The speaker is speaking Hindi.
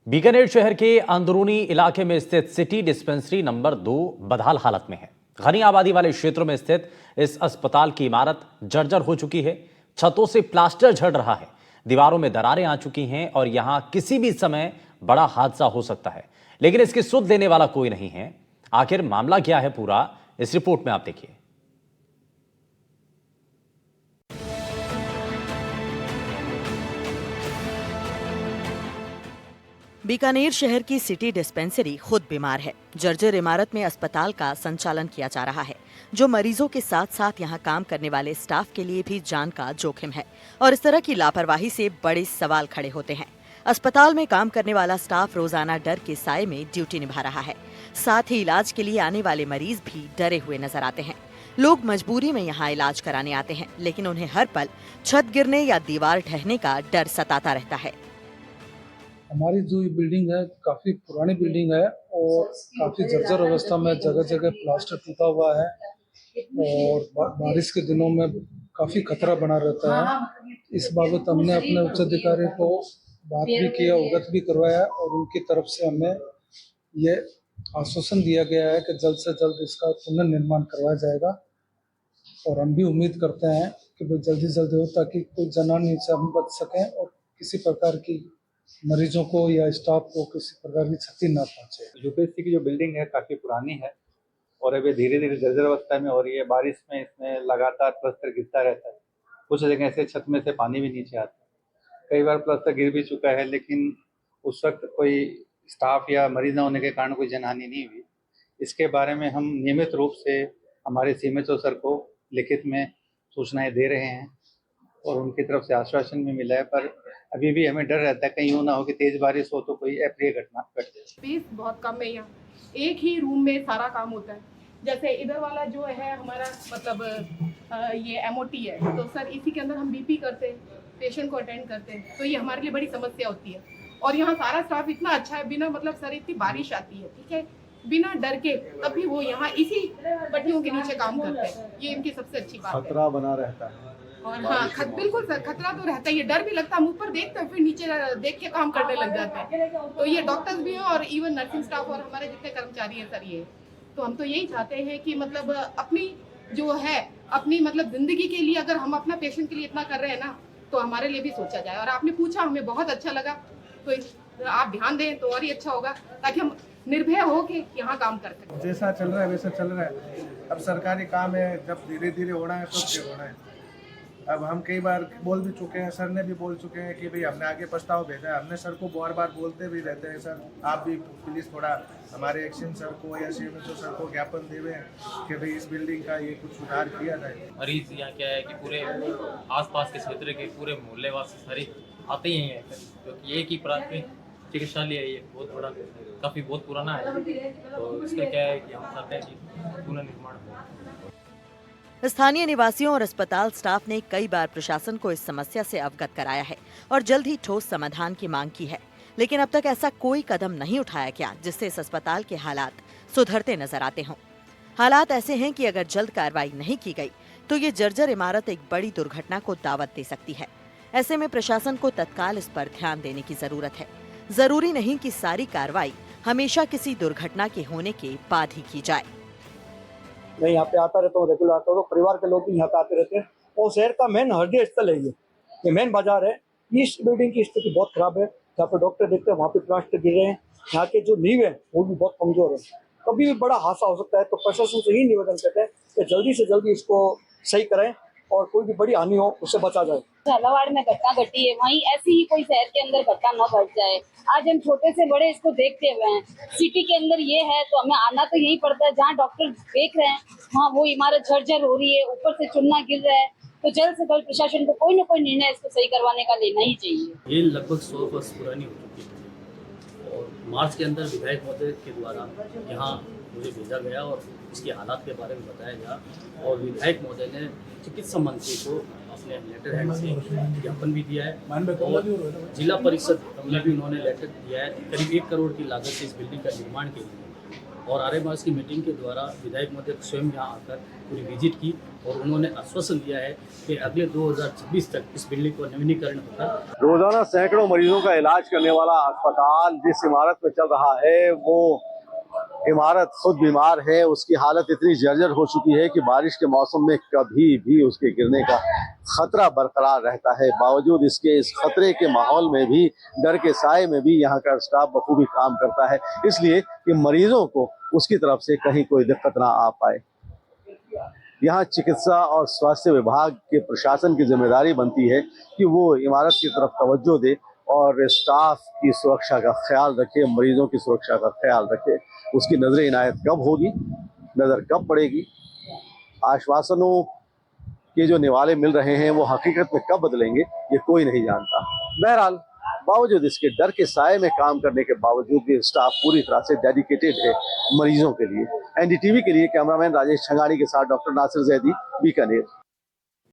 बीकानेर शहर के अंदरूनी इलाके में स्थित सिटी डिस्पेंसरी नंबर 2 बदहाल हालत में है। घनी आबादी वाले क्षेत्रों में स्थित इस अस्पताल की इमारत जर्जर हो चुकी है। छतों से प्लास्टर झड़ रहा है, दीवारों में दरारें आ चुकी हैं और यहां किसी भी समय बड़ा हादसा हो सकता है, लेकिन इसकी सुध लेने वाला कोई नहीं है। आखिर मामला क्या है पूरा, इस रिपोर्ट में आप देखिए। बीकानेर शहर की सिटी डिस्पेंसरी खुद बीमार है। जर्जर इमारत में अस्पताल का संचालन किया जा रहा है, जो मरीजों के साथ साथ यहां काम करने वाले स्टाफ के लिए भी जान का जोखिम है और इस तरह की लापरवाही से बड़े सवाल खड़े होते हैं। अस्पताल में काम करने वाला स्टाफ रोजाना डर के साए में ड्यूटी निभा रहा है। साथ ही इलाज के लिए आने वाले मरीज भी डरे हुए नजर आते हैं। लोग मजबूरी में यहाँ इलाज कराने आते हैं, लेकिन उन्हें हर पल छत गिरने या दीवार ढहने का डर सताता रहता है। हमारी जो ये बिल्डिंग है काफ़ी पुरानी बिल्डिंग है और काफ़ी जर्जर अवस्था में, जगह जगह प्लास्टर टूटा हुआ है और बारिश के दिनों में काफ़ी खतरा बना रहता है। इस बाबत हमने अपने उच्च अधिकारी को बात भी किया, अवगत भी करवाया और उनकी तरफ से हमें ये आश्वासन दिया गया है कि जल्द से जल्द इसका पुनर्निर्माण करवाया जाएगा और हम भी उम्मीद करते हैं कि वो जल्दी जल्दी हो, ताकि कोई जनहानि से हम बच सकें और किसी प्रकार की मरीजों को या स्टाफ को किसी प्रकार की क्षति ना पहुंचे। यूपीएससी की जो बिल्डिंग है काफ़ी पुरानी है और अभी धीरे धीरे जर्जर अवस्था में हो रही है। बारिश में इसमें लगातार प्लास्टर गिरता रहता है। कुछ जगह से छत में से पानी भी नीचे आता है। कई बार प्लास्टर गिर भी चुका है, लेकिन उस वक्त कोई स्टाफ या मरीज न होने के कारण कोई जनहानि नहीं हुई। इसके बारे में हम नियमित रूप से हमारे सीएमएचओ सर को लिखित में सूचनाएं दे रहे हैं और उनकी तरफ से आश्वासन भी मिला है, पर अभी भी हमें डर रहता है कहीं यूँ ना हो कि तेज बारिश हो तो कोई अप्रिय घटना घट जाए। स्पेस बहुत कम है यहाँ, एक ही रूम में सारा काम होता है। जैसे इधर वाला जो है हमारा मतलब ये एमओटी है, तो सर इसी के अंदर हम बीपी करते हैं, पेशेंट को अटेंड करते हैं, तो ये हमारे लिए बड़ी समस्या होती है। और यहाँ सारा स्टाफ इतना अच्छा है, बिना मतलब सर इतनी बारिश आती है, ठीक है, बिना डर के तब भी वो यहाँ इसी पट्टियों के नीचे काम करते हैं। ये इनकी सबसे अच्छी बात है। खतरा बना रहता है और हाँ, बिल्कुल सर, खतरा तो रहता है, ये डर भी लगता है। हम ऊपर देखते हैं फिर नीचे देख के काम करने लग जाते हैं। तो ये डॉक्टर्स भी हैं और इवन नर्सिंग स्टाफ और हमारे जितने कर्मचारी हैं सर, ये तो हम तो यही चाहते हैं कि मतलब अपनी जो है अपनी मतलब जिंदगी के लिए अगर हम अपना पेशेंट के लिए इतना कर रहे हैं ना, तो हमारे लिए भी सोचा जाए। और आपने पूछा, हमें बहुत अच्छा लगा, तो आप ध्यान दें तो और ही अच्छा होगा, ताकि हम निर्भय हो के यहाँ काम कर सकें। जैसा चल रहा है वैसा चल रहा है। अब सरकारी काम है, जब धीरे धीरे होना है तो होना है। अब हम कई बार बोल भी चुके हैं, सर ने भी बोल चुके हैं कि भाई हमने आगे प्रस्ताव भेजा है। हमने सर को बार बार बोलते भी रहते हैं, सर आप भी प्लीज़ थोड़ा हमारे एक्शन सर को या सीएमएचओ सर को ज्ञापन देवे कि भाई इस बिल्डिंग का ये कुछ सुधार किया जाए। मरीज यहाँ क्या है कि पूरे आसपास के क्षेत्र के पूरे मोहल्ले वासी सारे आते ही हैं, क्योंकि एक ही प्राथमिक चिकित्सालय है। ये बहुत बड़ा, काफ़ी बहुत पुराना है, तो इसका क्या है कि हम चाहते हैं कि पुनर्निर्माण हो। स्थानीय निवासियों और अस्पताल स्टाफ ने कई बार प्रशासन को इस समस्या से अवगत कराया है और जल्द ही ठोस समाधान की मांग की है, लेकिन अब तक ऐसा कोई कदम नहीं उठाया गया जिससे इस अस्पताल के हालात सुधरते नजर आते हों। हालात ऐसे हैं कि अगर जल्द कार्रवाई नहीं की गई तो ये जर्जर इमारत एक बड़ी दुर्घटना को दावत दे सकती है। ऐसे में प्रशासन को तत्काल इस पर ध्यान देने की जरूरत है। जरूरी नहीं कि सारी कार्रवाई हमेशा किसी दुर्घटना के होने के बाद ही की जाए। मैं यहाँ पे आता रहता हूँ, रेगुलर आता हूँ, तो परिवार के लोग भी यहाँ पे आते रहते हैं और शहर का मेन हृदय स्थल है ये मेन बाजार है। इस बिल्डिंग की स्थिति बहुत खराब है। जहाँ पे डॉक्टर देखते हैं वहाँ पे प्लास्टर गिर रहे हैं। यहाँ के जो नींव है वो भी बहुत कमजोर है, कभी भी बड़ा हादसा हो सकता है। तो प्रशासन से ही निवेदन करते हैं कि जल्दी से जल्दी इसको सही करें और कोई भी बड़ी हानि हो उससे बचा जाए। झालावाड़ में घटना घटी है, वहीं ऐसी ही कोई शहर के अंदर घटना न घट जाए। आज हम छोटे से बड़े इसको देखते हुए हैं। सिटी के अंदर ये है तो हमें आना तो यही पड़ता है। जहाँ डॉक्टर देख रहे हैं वहाँ वो इमारत जर्जर हो रही है, ऊपर से चूना गिर रहा है, तो जल्द से जल्द प्रशासन को कोई न कोई निर्णय इसको सही करवाने का लेना ही चाहिए। ये लगभग 100 वर्ष पुरानी हो चुकी है और मार्च के अंदर विधायक महोदय के द्वारा यहाँ मुझे भेजा गया और इसके हालात के बारे में बताया गया और विधायक महोदय ने चिकित्सा मंत्री को अपने लेटर हेड से ज्ञापन भी दिया है और जिला परिषद में भी उन्होंने लेटर दिया है। करीब 1 करोड़ की लागत से इस बिल्डिंग का निर्माण के लिए और आरए मार्च की मीटिंग के द्वारा विधायक महोदय स्वयं यहाँ आकर पूरी विजिट की और उन्होंने आश्वासन दिया है कि अगले 2026 तक इस बिल्डिंग को नवीनीकरण होकर रोजाना सैकड़ों मरीजों का इलाज करने वाला अस्पताल जिस इमारत में चल रहा है वो इमारत खुद बीमार है। उसकी हालत इतनी जर्जर हो चुकी है कि बारिश के मौसम में कभी भी उसके गिरने का खतरा बरकरार रहता है। बावजूद इसके इस खतरे के माहौल में भी, डर के साए में भी यहाँ का स्टाफ बखूबी काम करता है, इसलिए कि मरीजों को उसकी तरफ से कहीं कोई दिक्कत ना आ पाए। यहाँ चिकित्सा और स्वास्थ्य विभाग के प्रशासन की जिम्मेदारी बनती है कि वो इमारत की तरफ तवज्जो दे और स्टाफ की सुरक्षा का ख्याल रखे, मरीजों की सुरक्षा का ख्याल रखे। उसकी नजर इनायत कब होगी, नजर कब पड़ेगी, आश्वासनों के जो निवाले मिल रहे हैं वो हकीकत में कब बदलेंगे, ये कोई नहीं जानता। बहरहाल बावजूद इसके डर के साए में काम करने के बावजूद भी स्टाफ पूरी तरह से डेडिकेटेड है मरीजों के लिए। एनडीटीवी के लिए कैमरामैन राजेश छंगानी के साथ डॉक्टर नासिर जैदी, बीकानेर।